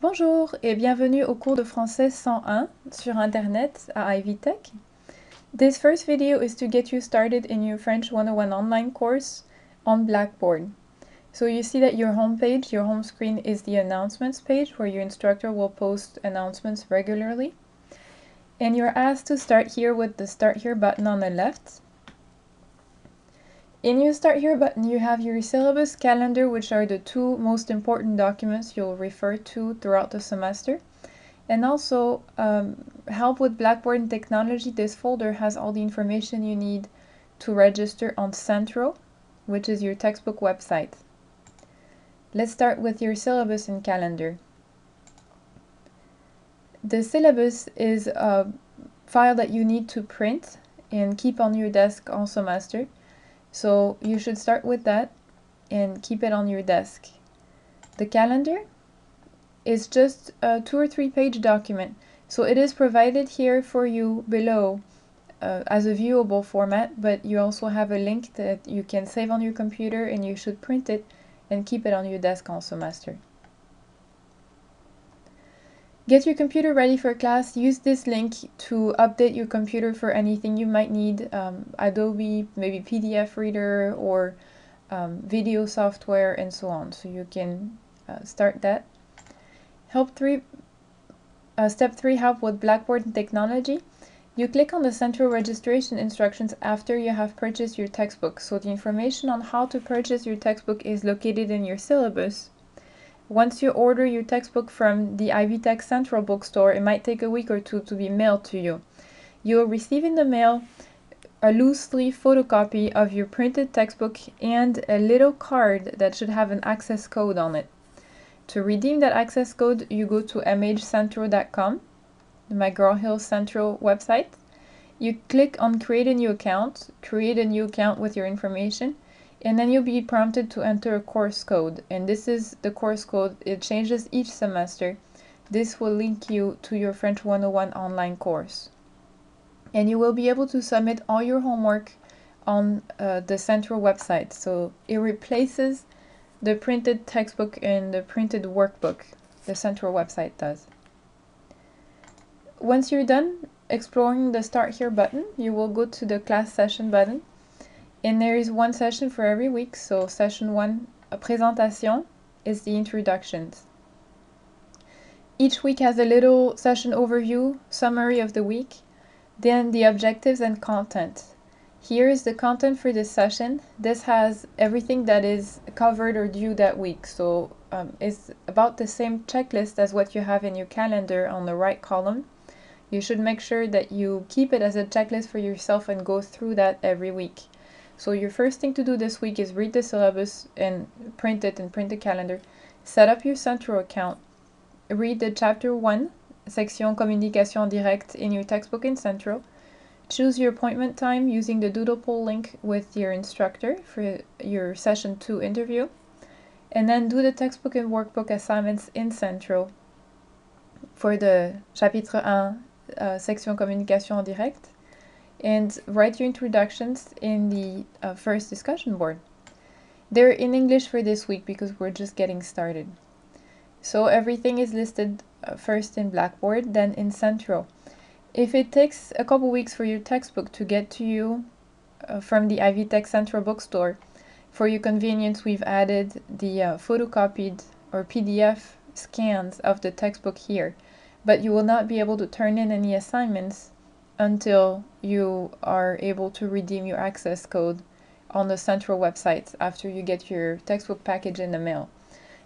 Bonjour et bienvenue au cours de français 101 sur Internet à Ivy Tech. This first video is to get you started in your French 101 online course on Blackboard. So you see that your homepage, your home screen is the announcements page where your instructor will post announcements regularly. And you're asked to start here with the Start Here button on the left. In your Start Here button, you have your syllabus calendar, which are the two most important documents you'll refer to throughout the semester. And also, Help with Blackboard and Technology. This folder has all the information you need to register on Centro, which is your textbook website. Let's start with your syllabus and calendar. The syllabus is a file that you need to print and keep on your desk all semester. So you should start with that and keep it on your desk. The calendar is just a 2 or 3 page document. So it is provided here for you below as a viewable format, but you also have a link that you can save on your computer and you should print it and keep it on your desk all semester. Get your computer ready for class. Use this link to update your computer for anything you might need, Adobe, maybe PDF reader or video software and so on. So you can start that. Step 3, help with Blackboard and Technology. You click on the central registration instructions after you have purchased your textbook. So the information on how to purchase your textbook is located in your syllabus. Once you order your textbook from the Ivy Tech Central bookstore, it might take a week or two to be mailed to you. You will receive in the mail a loose leaf photocopy of your printed textbook and a little card that should have an access code on it. To redeem that access code, you go to mhcentro.com, the McGraw-Hill Central website. You click on create a new account with your information, and then you'll be prompted to enter a course code. And this is the course code. It changes each semester. This will link you to your French 101 online course. And you will be able to submit all your homework on the Central website. So it replaces the printed textbook and the printed workbook. The Central website does. Once you're done exploring the Start Here button, you will go to the class session button. And there is one session for every week. So session 1, a présentation, is the introductions. Each week has a little session overview, summary of the week, then the objectives and content. Here is the content for this session. This has everything that is covered or due that week. So it's about the same checklist as what you have in your calendar on the right column. You should make sure that you keep it as a checklist for yourself and go through that every week. So your first thing to do this week is read the syllabus and print it and print the calendar. Set up your Centro account. Read the chapter 1, section communication directe in your textbook in Centro. Choose your appointment time using the doodle poll link with your instructor for your session 2 interview. And then do the textbook and workbook assignments in Centro for the chapitre 1, section communication directe. And write your introductions in the first discussion board. They're in English for this week because we're just getting started. So everything is listed first in Blackboard, then in Centro. If it takes a couple weeks for your textbook to get to you from the Ivy Tech Central bookstore, for your convenience, we've added the photocopied or PDF scans of the textbook here. But you will not be able to turn in any assignments until you are able to redeem your access code on the Central website after you get your textbook package in the mail.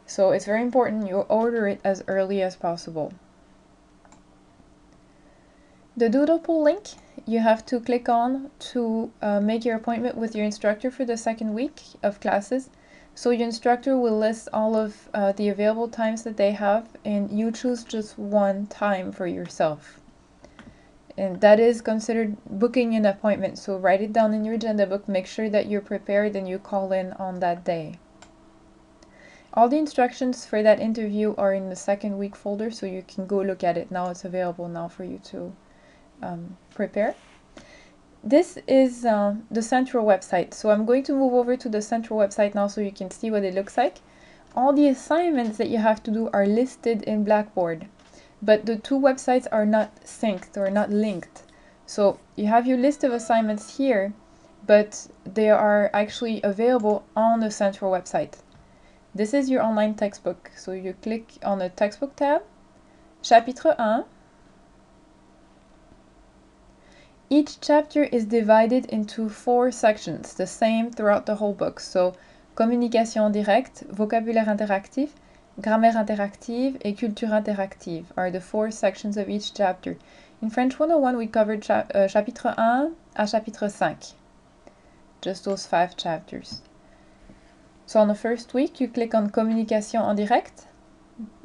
So it's very important you order it as early as possible. The doodle poll link you have to click on to make your appointment with your instructor for the second week of classes. So your instructor will list all of the available times that they have, and you choose just one time for yourself. And that is considered booking an appointment. So write it down in your agenda book, make sure that you're prepared and you call in on that day. All the instructions for that interview are in the second week folder, so you can go look at it now. It's available now for you to prepare. This is the Central website. So I'm going to move over to the Central website now so you can see what it looks like. all the assignments that you have to do are listed in Blackboard, but the two websites are not synced or not linked. So you have your list of assignments here, but they are actually available on the central website. This is your online textbook. So you click on the textbook tab, chapitre 1. Each chapter is divided into 4 sections, the same throughout the whole book. So communication directe, vocabulaire interactif, grammaire interactive, et culture interactive are the 4 sections of each chapter. In French 101, we covered chapitre 1 à chapitre 5. Just those 5 chapters. So on the first week, you click on Communication en direct.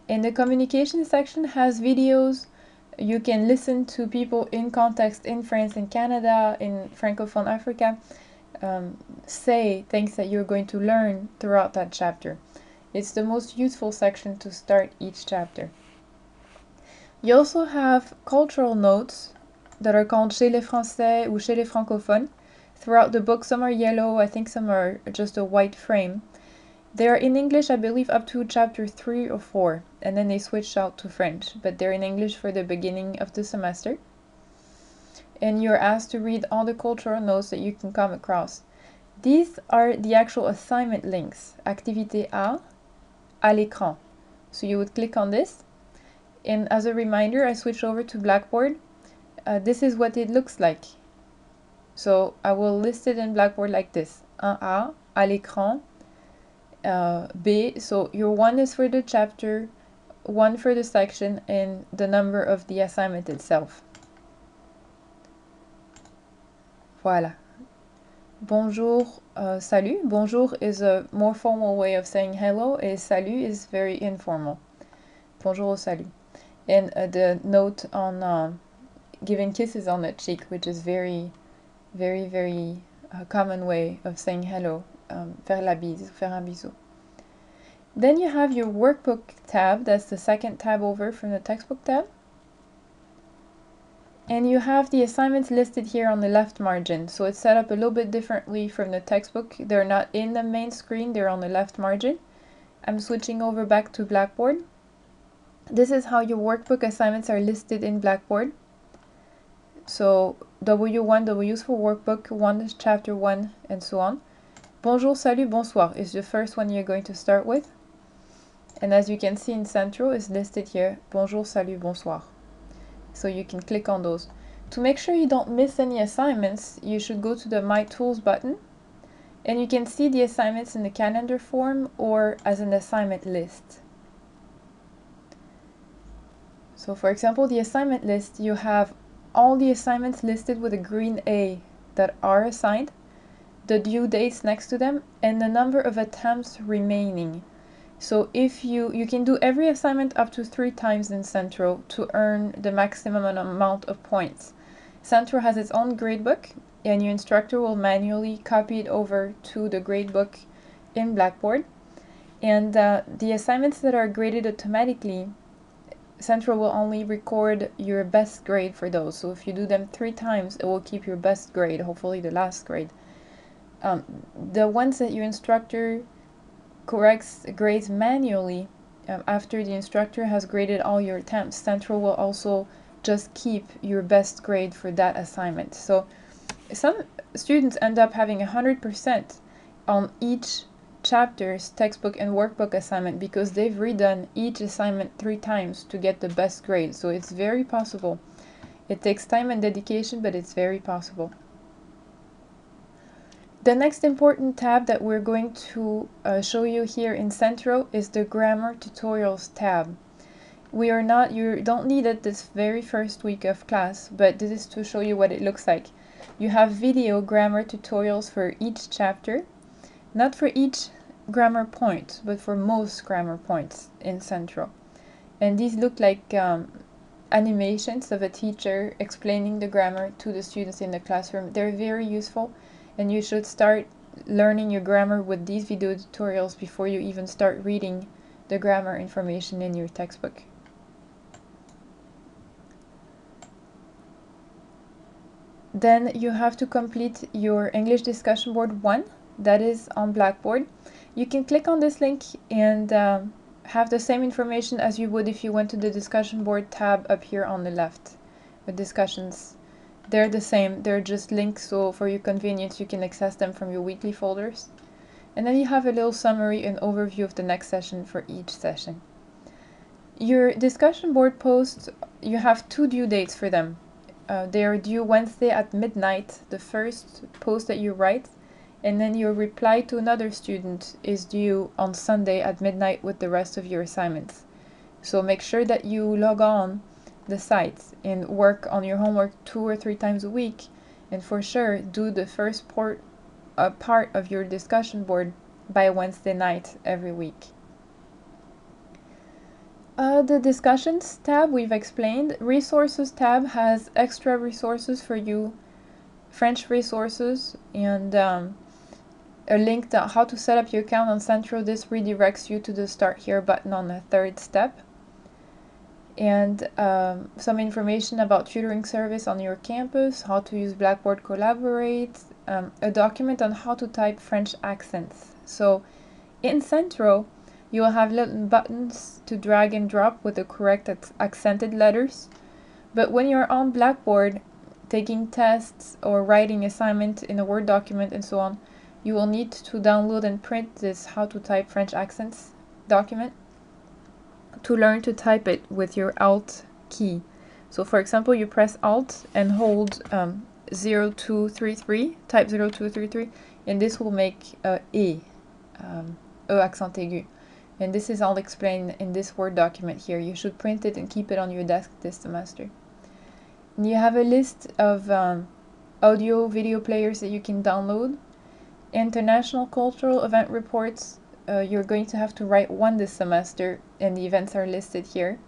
And the communication section has videos. You can listen to people in context in France, in Canada, in Francophone Africa, say things that you're going to learn throughout that chapter. It's the most useful section to start each chapter. You also have cultural notes that are called chez les Français ou chez les francophones. Throughout the book, some are yellow, I think some are just a white frame. They are in English, I believe, up to chapter 3 or 4, and then they switched out to French, but they're in English for the beginning of the semester. And you're asked to read all the cultural notes that you can come across. These are the actual assignment links. Activité A, à l'écran. So you would click on this, and as a reminder, I switched over to Blackboard. This is what it looks like. So I will list it in Blackboard like this. 1A, à l'écran. B, so your 1 is for the chapter, 1 for the section, and the number of the assignment itself. Voilà. Bonjour, salut. Bonjour is a more formal way of saying hello, and salut is very informal. Bonjour, salut. And the note on giving kisses on the cheek, which is very common way of saying hello. Faire la bise, faire un bisou. Then you have your workbook tab, that's the second tab over from the textbook tab. And you have the assignments listed here on the left margin. So it's set up a little bit differently from the textbook. They're not in the main screen, they're on the left margin. I'm switching over back to Blackboard. This is how your workbook assignments are listed in Blackboard. So W1, W is for workbook, 1 is chapter 1, and so on. Bonjour, salut, bonsoir is the first one you're going to start with. And as you can see in Central, it's listed here, bonjour, salut, bonsoir. So you can click on those. To make sure you don't miss any assignments, you should go to the My Tools button. And you can see the assignments in the calendar form or as an assignment list. So for example, the assignment list, you have all the assignments listed with a green A that are assigned, the due dates next to them, and the number of attempts remaining. So if you can do every assignment up to 3 times in Central to earn the maximum amount of points. Central has its own gradebook, and your instructor will manually copy it over to the gradebook in Blackboard. And the assignments that are graded automatically, Central will only record your best grade for those. So if you do them 3 times, it will keep your best grade, hopefully the last grade. The ones that your instructor grades manually, after the instructor has graded all your attempts, Central will also just keep your best grade for that assignment. So some students end up having 100% on each chapter's textbook and workbook assignment because they've redone each assignment 3 times to get the best grade. So it's very possible. It takes time and dedication, but it's very possible. The next important tab that we're going to show you here in Centro is the Grammar Tutorials tab. You don't need it this very first week of class, but this is to show you what it looks like. You have video grammar tutorials for each chapter, not for each grammar point, but for most grammar points in Centro. And these look like animations of a teacher explaining the grammar to the students in the classroom. They're very useful. And you should start learning your grammar with these video tutorials before you even start reading the grammar information in your textbook. Then you have to complete your English discussion board 1, that is on Blackboard. You can click on this link and have the same information as you would if you went to the discussion board tab up here on the left with discussions. They're the same, they're just links, so for your convenience you can access them from your weekly folders. And then you have a little summary and overview of the next session for each session. Your discussion board posts, you have 2 due dates for them. They are due Wednesday at midnight, the first post that you write, and then your reply to another student is due on Sunday at midnight with the rest of your assignments. So make sure that you log on the site and work on your homework 2 or 3 times a week, and for sure do the first part of your discussion board by Wednesday night every week. The discussions tab we've explained. Resources tab has extra resources for you, French resources, and a link to how to set up your account on Centro. This redirects you to the Start Here button on the 3rd step. And some information about tutoring service on your campus, how to use Blackboard Collaborate, a document on how to type French accents. So in Centro, you will have little buttons to drag and drop with the correct accented letters. But when you're on Blackboard, taking tests or writing assignment in a Word document and so on, you will need to download and print this How to Type French Accents document to learn to type it with your Alt key. So for example, you press Alt and hold 0233, type 0233, and this will make E accent aigu. And this is all explained in this Word document here. You should print it and keep it on your desk this semester. And you have a list of audio, video players that you can download. International cultural event reports. You're going to have to write 1 this semester, and the events are listed here.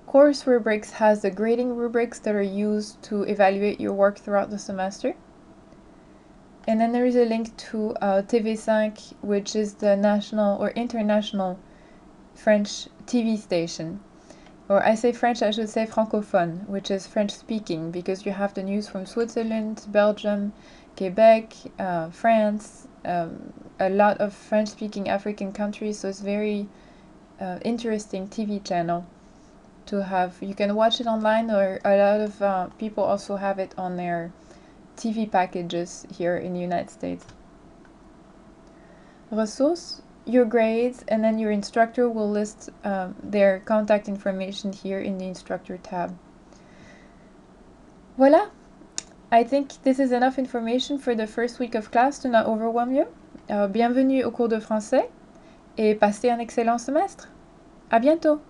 Course rubrics has the grading rubrics that are used to evaluate your work throughout the semester. And then there is a link to TV5, which is the national or international French TV station. Or I say French, I should say francophone, which is French speaking, because you have the news from Switzerland, Belgium, Quebec, France, a lot of French-speaking African countries, so it's very interesting TV channel to have. You can watch it online, or a lot of people also have it on their TV packages here in the United States. Ressources, your grades, and then your instructor will list their contact information here in the instructor tab. Voilà! I think this is enough information for the first week of class to not overwhelm you. Bienvenue au cours de français et passez un excellent semestre. À bientôt!